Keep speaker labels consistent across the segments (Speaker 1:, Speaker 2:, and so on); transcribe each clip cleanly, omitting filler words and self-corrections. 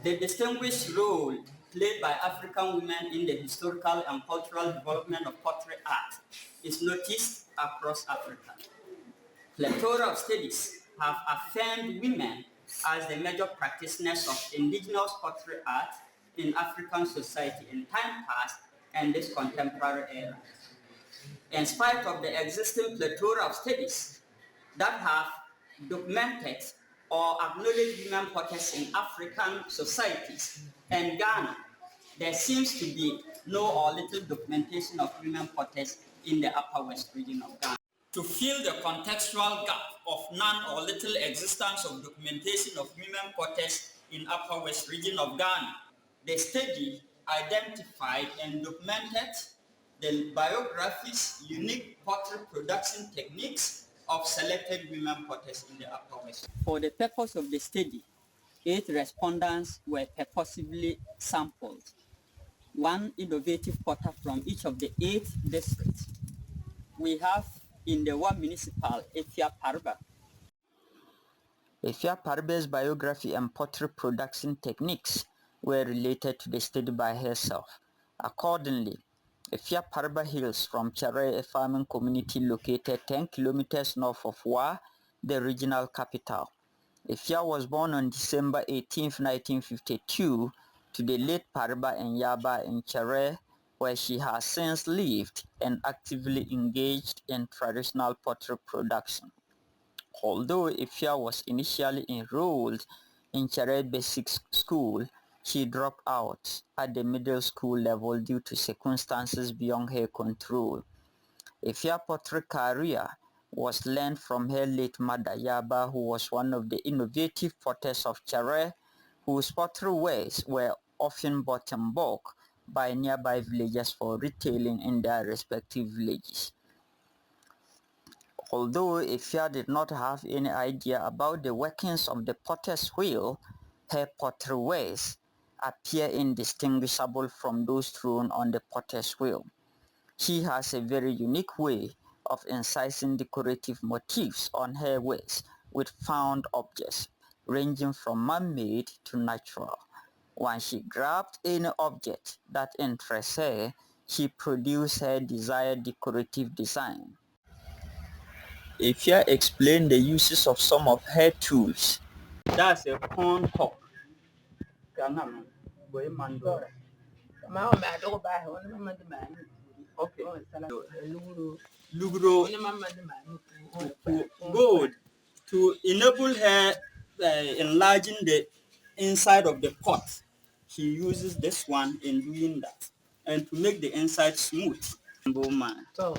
Speaker 1: The distinguished role played by African women in the historical and cultural development of pottery art is noticed across Africa. Plethora of studies have affirmed women as the major practitioners of indigenous pottery art in African society in time past and this contemporary era. In spite of the existing plethora of studies that have documented or acknowledged women potters in African societies and Ghana, there seems to be no or little documentation of women potters in the Upper West region of Ghana. To fill the contextual gap of none or little existence of documentation of women potters in Upper West region of Ghana, the study identified and documented the biographies, unique pottery production techniques of selected women potters in the Upper West. For the purpose of the study, 8 respondents were purposefully sampled, one innovative potter from each of the 8 districts. We have in the one municipal, Efia Parba.
Speaker 2: Efia Parba's biography and pottery production techniques were related to the study by herself. Accordingly, Efia Parba hails from Chare, a farming community located 10 kilometers north of Wa, the regional capital. Efia was born on December 18, 1952, to the late Parba and Yaba in Chare, where she has since lived and actively engaged in traditional pottery production. Although Efia was initially enrolled in Chare Basic School, she dropped out at the middle school level due to circumstances beyond her control. Efia's pottery career was learned from her late mother Yaba, who was one of the innovative potters of Chare, whose pottery wares were often bought in bulk by nearby villagers for retailing in their respective villages. Although Efia did not have any idea about the workings of the potter's wheel, her pottery wares appear indistinguishable from those thrown on the potter's wheel. She has a very unique way of incising decorative motifs on her wares with found objects, ranging from man-made to natural. Once she grabbed any object that interests her, she produced her desired decorative design. Efia explained the uses of some of her tools.
Speaker 1: That's a corn cob. Okay. Lugro good to enable her enlarging the inside of the pot. She uses this one in doing that, and to make the inside smooth. So,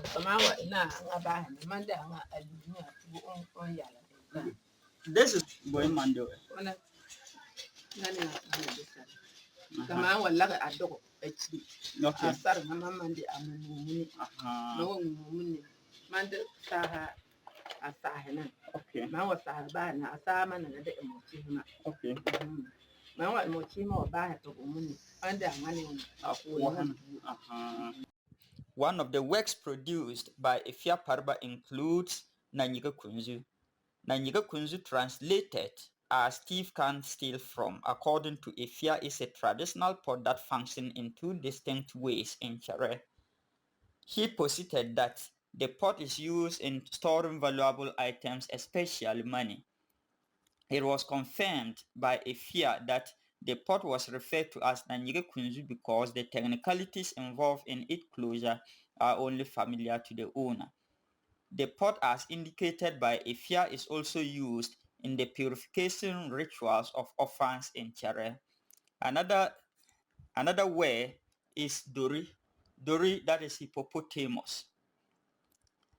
Speaker 1: this is boy mando. Okay. Okay. One of the works produced by Efia Parba includes Nanyiga Kunzu. Nanyiga Kunzu, translated as thief can't steal from, according to Efia, is a traditional pot that functions in 2 distinct ways in Chare. He posited that the pot is used in storing valuable items, especially money. It was confirmed by Efia that the pot was referred to as Nanyiga Kunzu because the technicalities involved in its closure are only familiar to the owner. The pot, as indicated by Efia, is also used in the purification rituals of orphans in Chare. Another way is Dori. Dori, that is hippopotamus.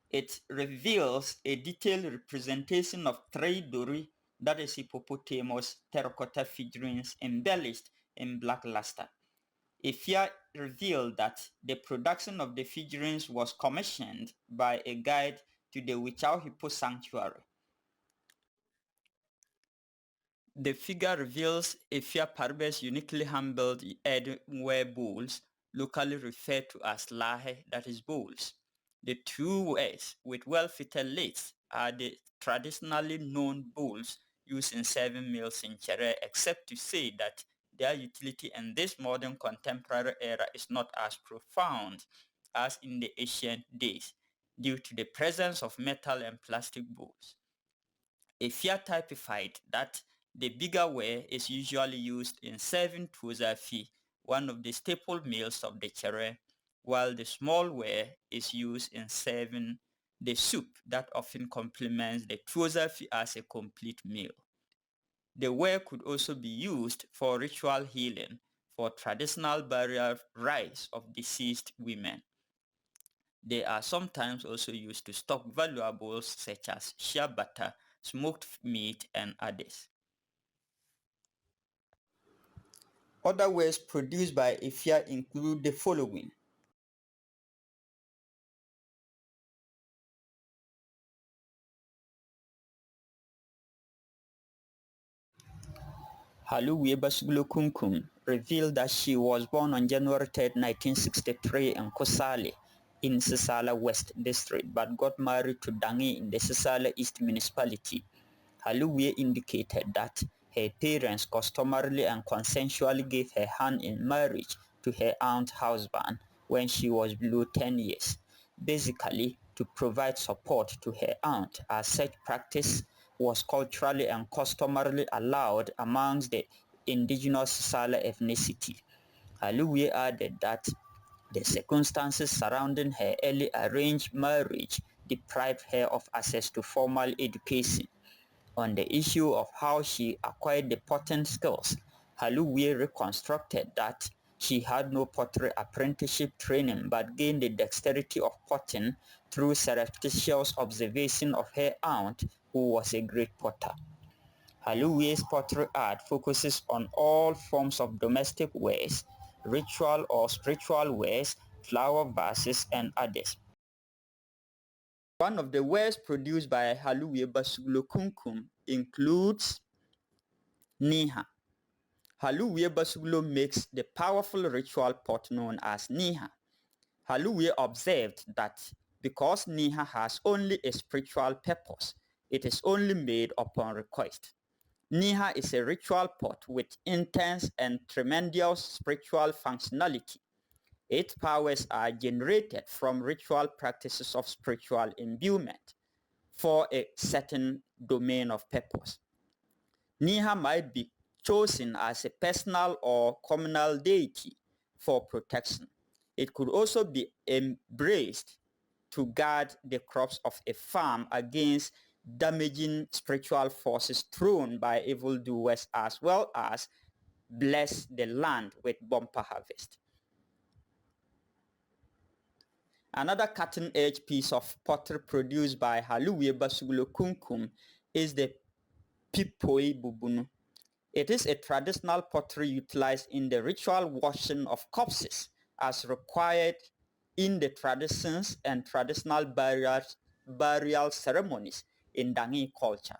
Speaker 1: It reveals a detailed representation of 3 Dori, that is hippopotamus, terracotta figurines embellished in black luster. Efia revealed that the production of the figurines was commissioned by a guide to the Wichao Hippo Sanctuary. The figure reveals Efia Parba's uniquely hand-built earthenware bowls, locally referred to as lahe, that is bowls. The 2 wares with well-fitted lids are the traditionally known bowls used in serving meals in Chare, except to say that their utility in this modern contemporary era is not as profound as in the ancient days due to the presence of metal and plastic bowls. Efia typified that the bigger ware is usually used in serving tuozafi, one of the staple meals of the Chere, while the small ware is used in serving the soup that often complements the tuozafi as a complete meal. The ware could also be used for ritual healing for traditional burial rites of deceased women. They are sometimes also used to stock valuables such as shea butter, smoked meat, and others. Other wares produced by Efia include the following. Halu Basuglu Kumkum revealed that she was born on January 3, 1963 in Kosale in Sisala West District but got married to Dangi in the Sisala East Municipality. Haluwe indicated that her parents customarily and consensually gave her hand in marriage to her aunt's husband when she was below 10 years, basically to provide support to her aunt, as such practice was culturally and customarily allowed amongst the indigenous Sisala ethnicity. Haluwe added that the circumstances surrounding her early arranged marriage deprived her of access to formal education. On the issue of how she acquired the potting skills, Haluwe reconstructed that she had no pottery apprenticeship training but gained the dexterity of potting through surreptitious observation of her aunt, who was a great potter. Haluwe's pottery art focuses on all forms of domestic wares, ritual or spiritual wares, flower vases, and others. One of the wares produced by Haluwe Basuglo Kumkum includes Niha. Haluwe Basuglo makes the powerful ritual pot known as Niha. Haluwe observed that because Niha has only a spiritual purpose, it is only made upon request. Niha is a ritual pot with intense and tremendous spiritual functionality. Its powers are generated from ritual practices of spiritual imbuement for a certain domain of purpose. Niha might be chosen as a personal or communal deity for protection. It could also be embraced to guard the crops of a farm against damaging spiritual forces thrown by evildoers, as well as bless the land with bumper harvest. Another cutting-edge piece of pottery produced by Haluwe Basuglo Kumkum is the Pipoi Bubunu. It is a traditional pottery utilized in the ritual washing of corpses as required in the traditions and traditional burial ceremonies in Dangi culture.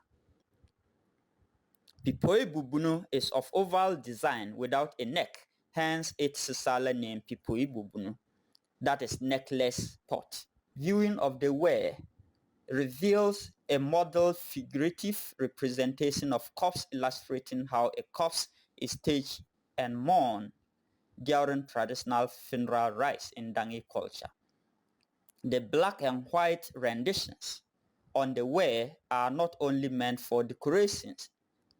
Speaker 1: Pipoi Bubunu is of oval design without a neck, hence its Sisala name Pipoi Bubunu, that is necklace pot. Viewing of the ware reveals a model figurative representation of corpse illustrating how a corpse is staged and mourned during traditional funeral rites in Dangi culture. The black and white renditions on the ware are not only meant for decorations,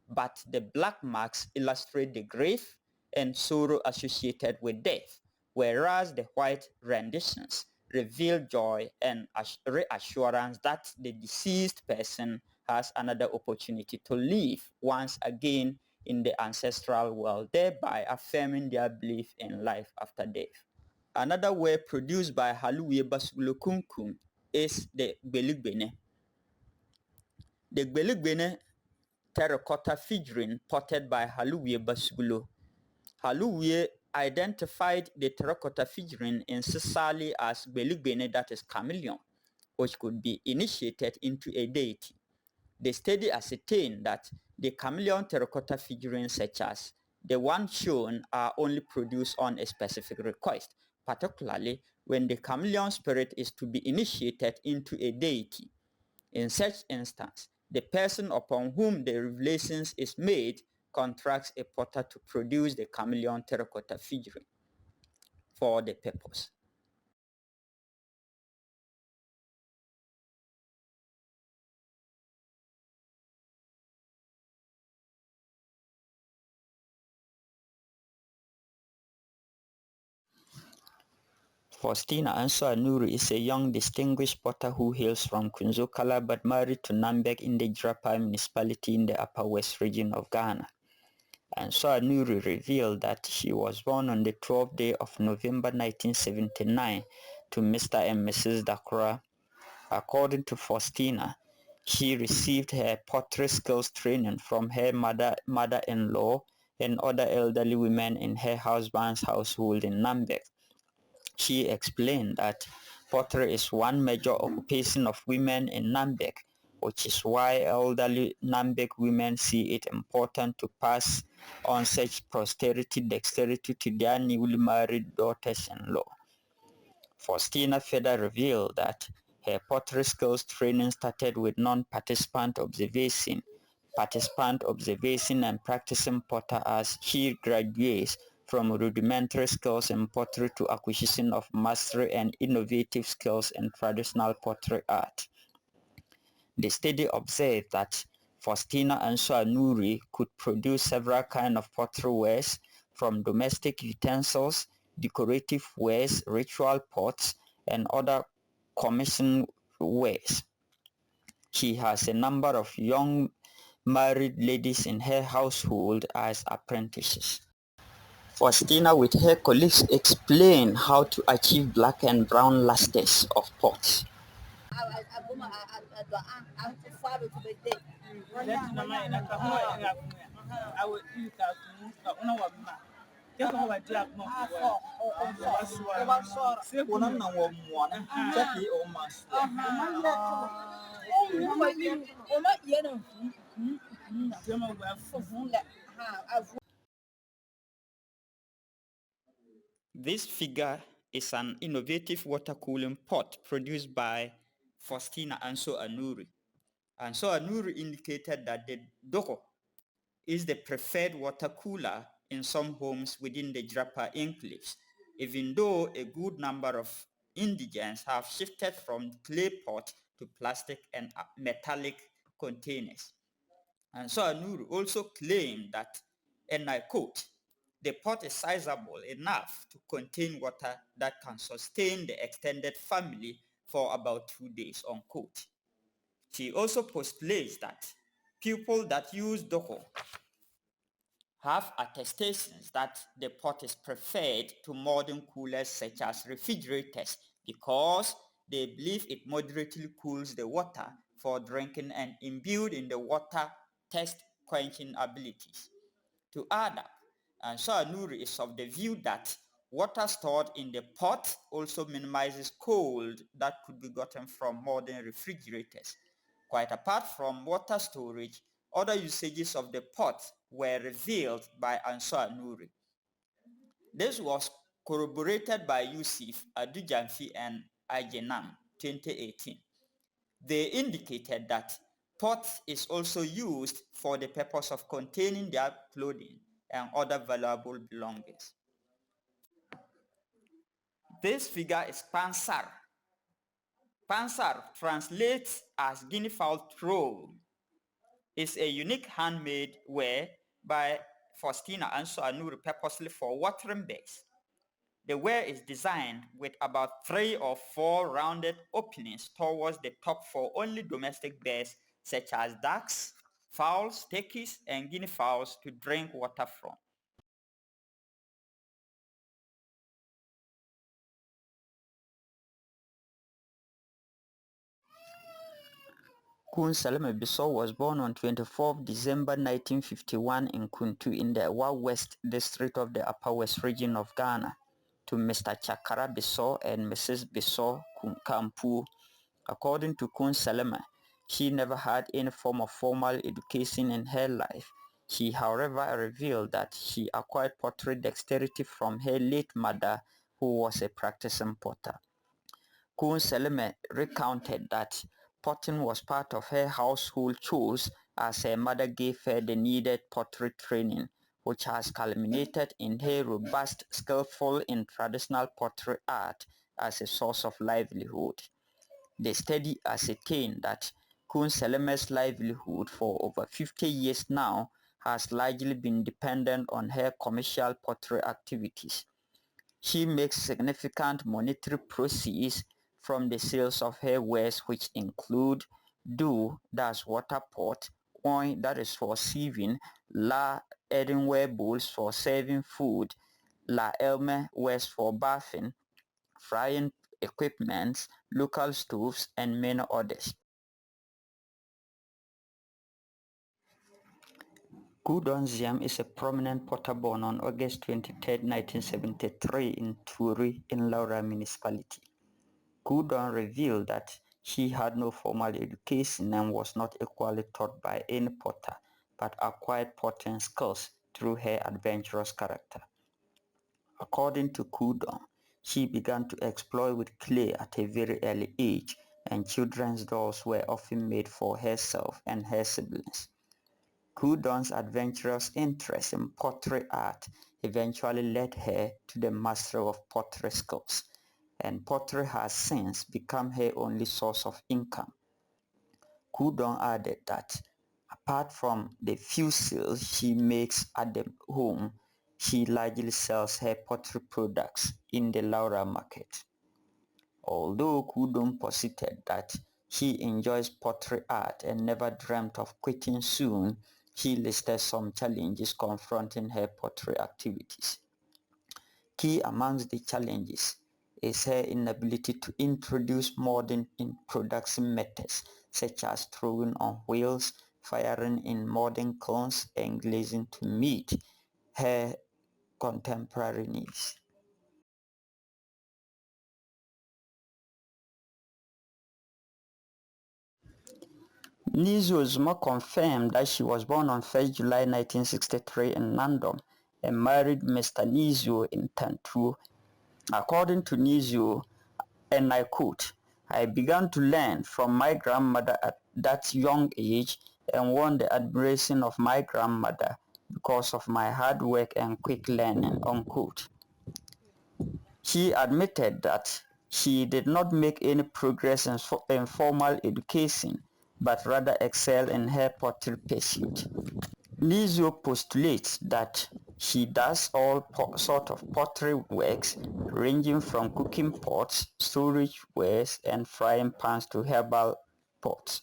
Speaker 1: but the black marks illustrate the grief and sorrow associated with death, whereas the white renditions reveal joy and reassurance that the deceased person has another opportunity to live once again in the ancestral world, thereby affirming their belief in life after death. Another way produced by Haluwe Basuglo Kumkum is the Gbeligbene. The Gbeligbene terracotta figurine potted by Haluwe Basuglo. Haluwe identified the terracotta figurine in Sisali as Gbeligbene, that is chameleon, which could be initiated into a deity. The study ascertained that the chameleon terracotta figurines such as the one shown are only produced on a specific request, particularly when the chameleon spirit is to be initiated into a deity. In such instance, the person upon whom the revelations is made
Speaker 2: contracts a potter to produce the chameleon terracotta figurine for the purpose. Faustina Ansah Nuri is a young distinguished potter who hails from Kunzokala but married to Nambek in the Drapa municipality in the Upper West region of Ghana. Ansah Nuri revealed that she was born on the 12th day of November 1979 to Mr. and Mrs. Dakura. According to Faustina, she received her pottery skills training from her mother-in-law and other elderly women in her husband's household in Nambek. She explained that pottery is one major occupation of women in Nambek, which is why elderly Nambek women see it important to pass on such posterity dexterity to their newly married daughters-in-law. Faustina further revealed that her pottery skills training started with non-participant observation, and practicing potter as she graduates from rudimentary skills in pottery to acquisition of mastery and innovative skills in traditional pottery art. The study observed that Faustina Ansah Nuri could produce several kinds of pottery wares, from domestic utensils, decorative wares, ritual pots, and other commission wares. She has a number of young married ladies in her household as apprentices. Faustina with her colleagues explain how to achieve black and brown lustres of pots. This figure is an innovative water cooling pot produced by Faustina Ansah Nuri. Ansah Nuri indicated that the doko is the preferred water cooler in some homes within the Drapa enclaves, even though a good number of indigents have shifted from clay pot to plastic and metallic containers. Ansah Nuri also claimed that, and I quote, "The pot is sizable enough to contain water that can sustain the extended family for about 2 days," unquote. She also postulates that people that use doko have attestations that the pot is preferred to modern coolers such as refrigerators because they believe it moderately cools the water for drinking and imbued in the water thirst quenching abilities. To add up, Ansah Nuri is of the view that water stored in the pot also minimizes cold that could be gotten from modern refrigerators. Quite apart from water storage, other usages of the pot were revealed by Ansah Nuri. This was corroborated by Yusuf Adujamfi and Ajenam 2018. They indicated that pot is also used for the purpose of containing their clothing and other valuable belongings. This figure is Pansar. Pansar translates as guinea fowl troll. It's a unique handmade ware by Faustina Ansah Nuri purposely for watering birds. The ware is designed with about 3 or 4 rounded openings towards the top for only domestic birds such as ducks, fowls, turkeys, and guinea fowls to drink water from. Kun Salome Bissau was born on 24 December 1951 in Kuntu in the Wa West district of the Upper West region of Ghana to Mr. Chakara Bissau and Mrs. Bissau Kampu. According to Kun Salome, she never had any form of formal education in her life. She, however, revealed that she acquired pottery dexterity from her late mother, who was a practicing potter. Kun Salome recounted that potting was part of her household chores as her mother gave her the needed pottery training, which has culminated in her robust, skillful in traditional pottery art as a source of livelihood. The study ascertained that Kun Seleme's livelihood for over 50 years now has largely been dependent on her commercial pottery activities. She makes significant monetary proceeds from the sales of her wares, which include dough, that's water pot, oil, that is for sieving, la earthenware bowls for serving food, la elme wares for bathing, frying equipment, local stoves, and many others. Gu Donziam is a prominent potter born on August 23, 1973 in Turi in Laura Municipality. Gu Don revealed that she had no formal education and was not equally taught by any potter, but acquired potting skills through her adventurous character. According to Gu Don, she began to explore with clay at a very early age, and children's dolls were often made for herself and her siblings. Gu Don's adventurous interest in pottery art eventually led her to the mastery of pottery skills, and pottery has since become her only source of income. Gu Don added that apart from the few sales she makes at the home, she largely sells her pottery products in the Laura market. Although Gu Don posited that she enjoys pottery art and never dreamt of quitting soon, she listed some challenges confronting her pottery activities. Key amongst the challenges is her inability to introduce modern production methods such as throwing on wheels, firing in modern kilns, and glazing to meet her contemporary needs. Nizu Zuma confirmed that she was born on 1st July 1963 in Nandom and married Mr. Nizu in Tantu. According to Nizu, and I quote, "I began to learn from my grandmother at that young age and won the admiration of my grandmother because of my hard work and quick learning," unquote. She admitted that she did not make any progress in formal education, but rather excelled in her pottery pursuit. Lizzo postulates that she does all sort of pottery works, ranging from cooking pots, storage wares, and frying pans to herbal pots.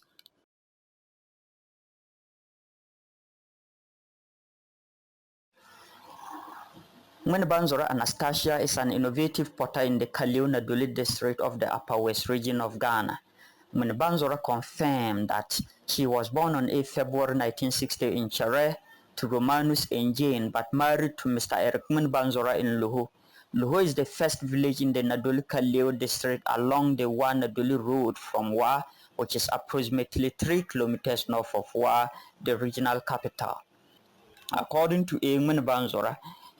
Speaker 2: Mwene Anastasia is an innovative potter in the Kaliuna Duli district of the Upper West region of Ghana. Mwene confirmed that she was born on 8 February 1960 in Chare to Romanus and Jane, but married to Mr. Eric Mwene in Luhu. Luhu is the first village in the Nadoli Kaleo district along the Wa Nadoli road from Wa, which is approximately 3 kilometers north of Wa, the regional capital. According to Mwene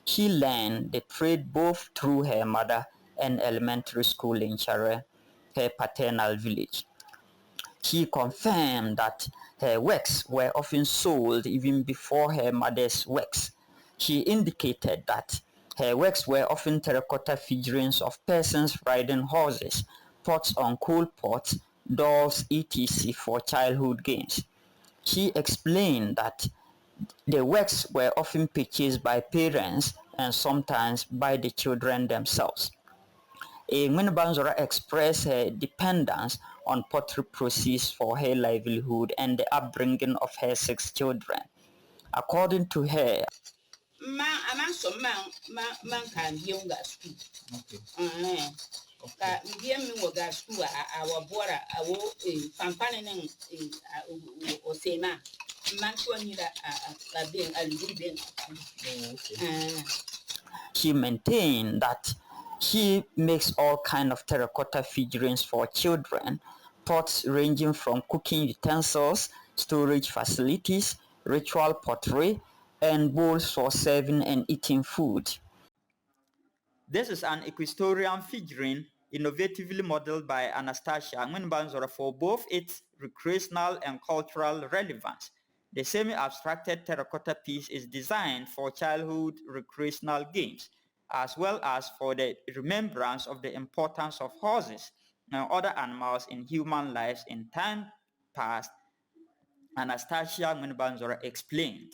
Speaker 2: she learned the trade both through her mother and elementary school in Chare, her paternal village. She confirmed that her works were often sold even before her mother's works. She indicated that her works were often terracotta figurines of persons riding horses, pots on coal pots, dolls, etc. for childhood games. She explained that the works were often purchased by parents and sometimes by the children themselves. Mwene expressed her dependence on pottery proceeds for her livelihood and the upbringing of her 6 children. According to her, she maintained that she makes all kinds of terracotta figurines for children, pots ranging from cooking utensils, storage facilities, ritual pottery, and bowls for serving and eating food. This is an equestrian figurine innovatively modeled by Anastasia Ngwenbanzora for both its recreational and cultural relevance. The semi-abstracted terracotta piece is designed for childhood recreational games, as well as for the remembrance of the importance of horses and other animals in human lives in time past, Anastasia Minibanzora explained.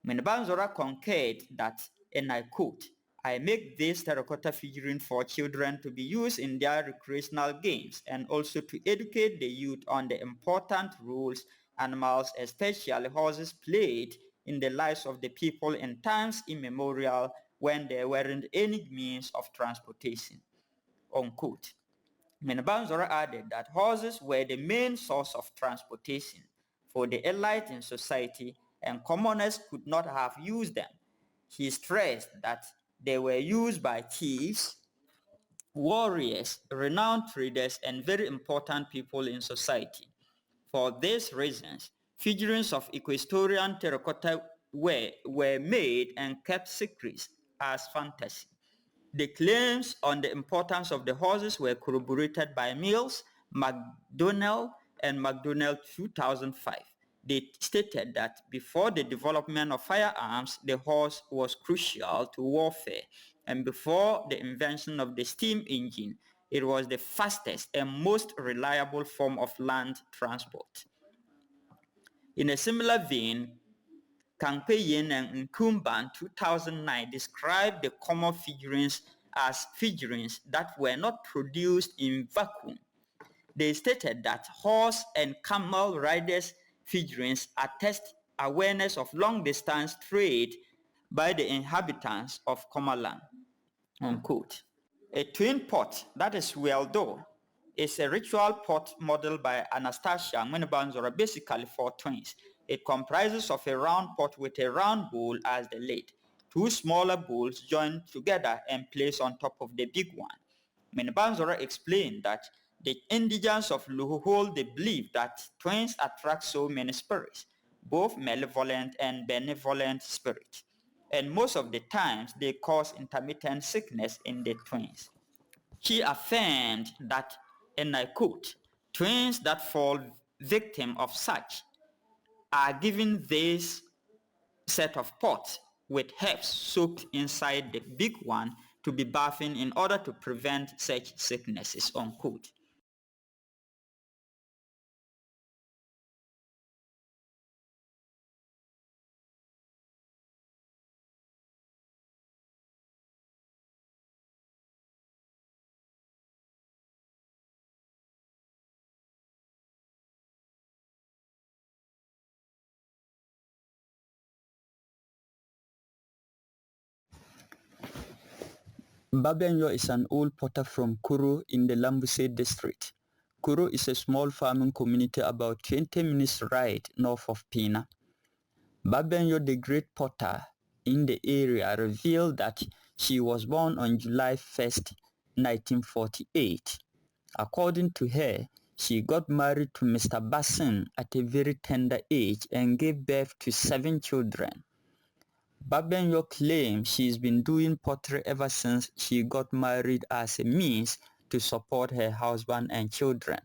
Speaker 2: Minibanzora concurred that, and I quote, "I make this terracotta figurine for children to be used in their recreational games and also to educate the youth on the important roles animals, especially horses, played in the lives of the people in times immemorial when there weren't any means of transportation," unquote. Minibanzora added that horses were the main source of transportation for the elite in society and commoners could not have used them. He stressed that they were used by chiefs, warriors, renowned traders, and very important people in society. For these reasons, figurines of equestrian terracotta were made and kept secret as fantasy. The claims on the importance of the horses were corroborated by Mills, McDonnell, and McDonnell 2005. They stated that before the development of firearms, the horse was crucial to warfare, and before the invention of the steam engine, it was the fastest and most reliable form of land transport. In a similar vein, Kangpeyen and Nkumban 2009 described the common figurines as figurines that were not produced in vacuum. They stated that horse and camel riders figurines attest awareness of long-distance trade by the inhabitants of Comaland, unquote. A twin pot, that is Weldo, is a ritual pot modeled by Anastasia Minibanzora basically for twins. It comprises of a round pot with a round bowl as the lid, two smaller bowls joined together and placed on top of the big one. Minibanzora explained that the indigents of Luhul they believe that twins attract so many spirits, both malevolent and benevolent spirits, and most of the times they cause intermittent sickness in the twins. She affirmed that, and I quote, "Twins that fall victim of such are given this set of pots with herbs soaked inside the big one to be bathing in order to prevent such sicknesses," unquote. Babenyo is an old potter from Kuro in the Lambuse district. Kuro is a small farming community about 20 minutes ride north of Pina. Babenyo, the great potter in the area, revealed that she was born on July 1st, 1948. According to her, she got married to Mr. Bassin at a very tender age and gave birth to 7 children. Babenyo claims she's been doing pottery ever since she got married as a means to support her husband and children.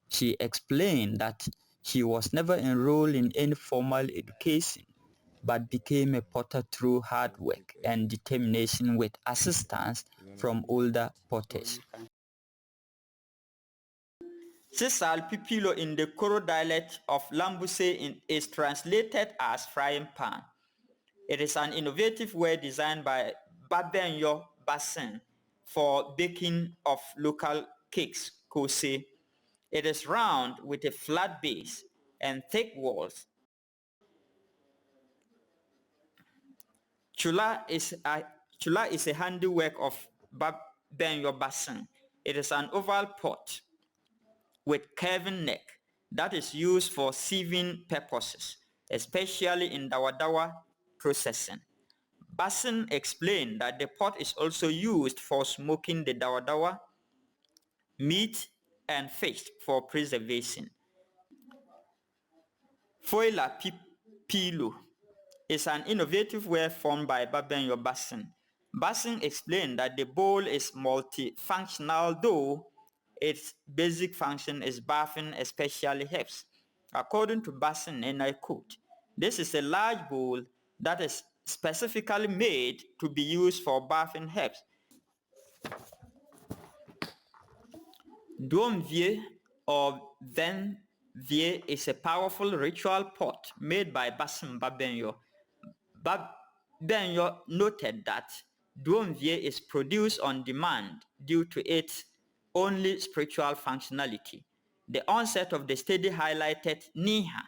Speaker 2: She explained that she was never enrolled in any formal education, but became a potter through hard work and determination with assistance from older potters. Sisal Pipilo in the Koro dialect of Lambuse is translated as frying pan. It is an innovative way designed by Babenyo Bassin for baking of local cakes, kose. It is round with a flat base and thick walls. Chula is a handiwork of Babenyo Bassin. It is an oval pot with curving neck that is used for sieving purposes, especially in Dawadawa processing. Bassin explained that the pot is also used for smoking the Dawadawa, meat, and fish for preservation. Foila Pilo is an innovative way formed by Babenyo Bassin. Bassin explained that the bowl is multifunctional, though its basic function is bathing, especially herbs. According to Bassin, and I quote, "This is a large bowl that is specifically made to be used for bathing herbs. Duomvie or Venvie is a powerful ritual pot made by Bassin Babenyo. Babenyo noted that Duomvie is produced on demand due to its only spiritual functionality. The onset of the study highlighted Niha,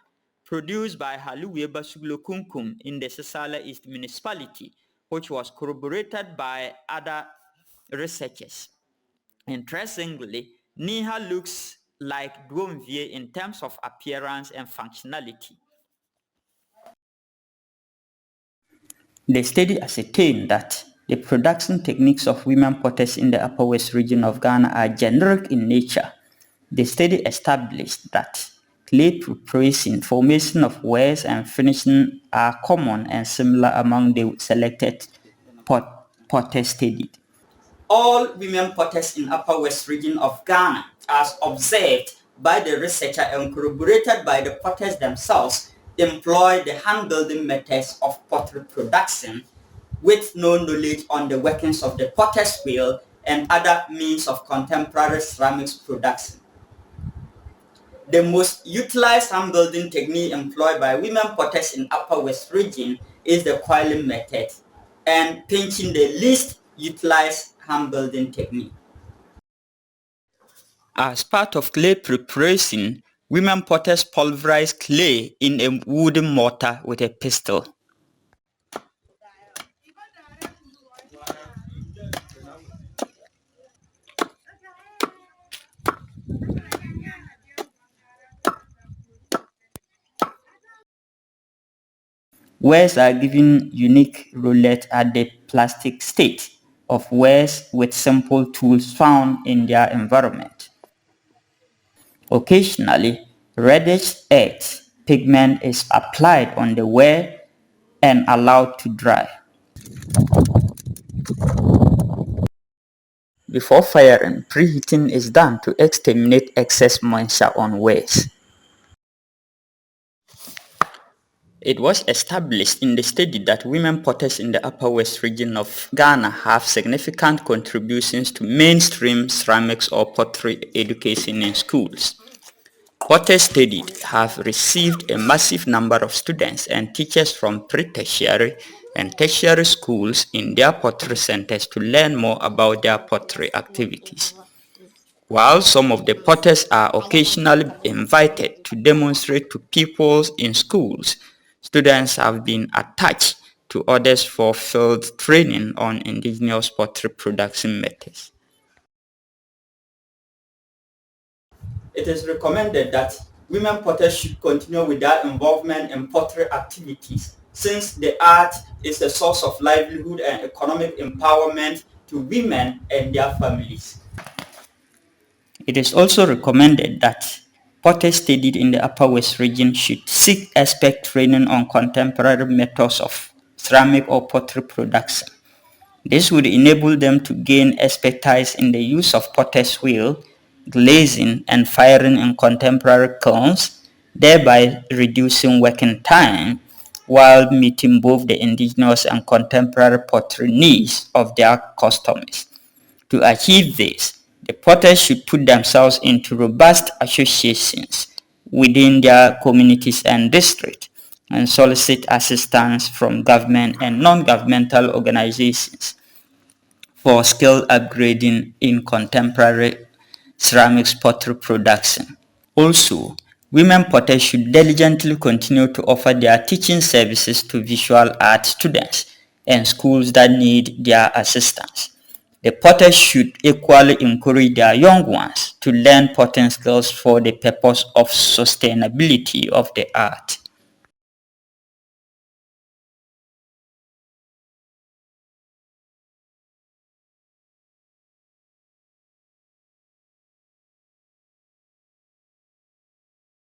Speaker 2: produced by Haluwe Basuglo Kunkum in the Sesala East municipality, which was corroborated by other researchers. Interestingly, Niha looks like Duomvie in terms of appearance and functionality. The study ascertained that the production techniques of women potters in the Upper West region of Ghana are generic in nature. The study established that clay preparation, formation of wares, and finishing are common and similar among the selected potters studied.
Speaker 1: All women potters in Upper West region of Ghana, as observed by the researcher and corroborated by the potters themselves, employ the hand-building methods of pottery production with no knowledge on the workings of the potter's wheel and other means of contemporary ceramics production. The most utilized hand-building technique employed by women potters in Upper West region is the coiling method, and pinching the least utilized hand-building technique.
Speaker 2: As part of clay preparation, women potters pulverize clay in a wooden mortar with a pestle. Wares are given unique roulette at the plastic state of wares with simple tools found in their environment. Occasionally, reddish earth pigment is applied on the ware and allowed to dry. Before firing, preheating is done to exterminate excess moisture on wares. It was established in the study that women potters in the Upper West region of Ghana have significant contributions to mainstream ceramics or pottery education in schools. Potters studied have received a massive number of students and teachers from pre-tertiary and tertiary schools in their pottery centers to learn more about their pottery activities. While some of the potters are occasionally invited to demonstrate to pupils in schools, students have been attached to others for field training on indigenous pottery production methods.
Speaker 1: It is recommended that women potters should continue with their involvement in pottery activities, since the art is a source of livelihood and economic empowerment to women and their families.
Speaker 2: It is also recommended that potters studied in the Upper West region should seek expert training on contemporary methods of ceramic or pottery production. This would enable them to gain expertise in the use of potter's wheel, glazing, and firing in contemporary kilns, thereby reducing working time while meeting both the indigenous and contemporary pottery needs of their customers. To achieve this, the potters should put themselves into robust associations within their communities and district and solicit assistance from government and non-governmental organizations for skill upgrading in contemporary ceramics pottery production. Also, women potters should diligently continue to offer their teaching services to visual art students and schools that need their assistance. The potters should equally encourage their young ones to learn potting skills for the purpose of sustainability of the art.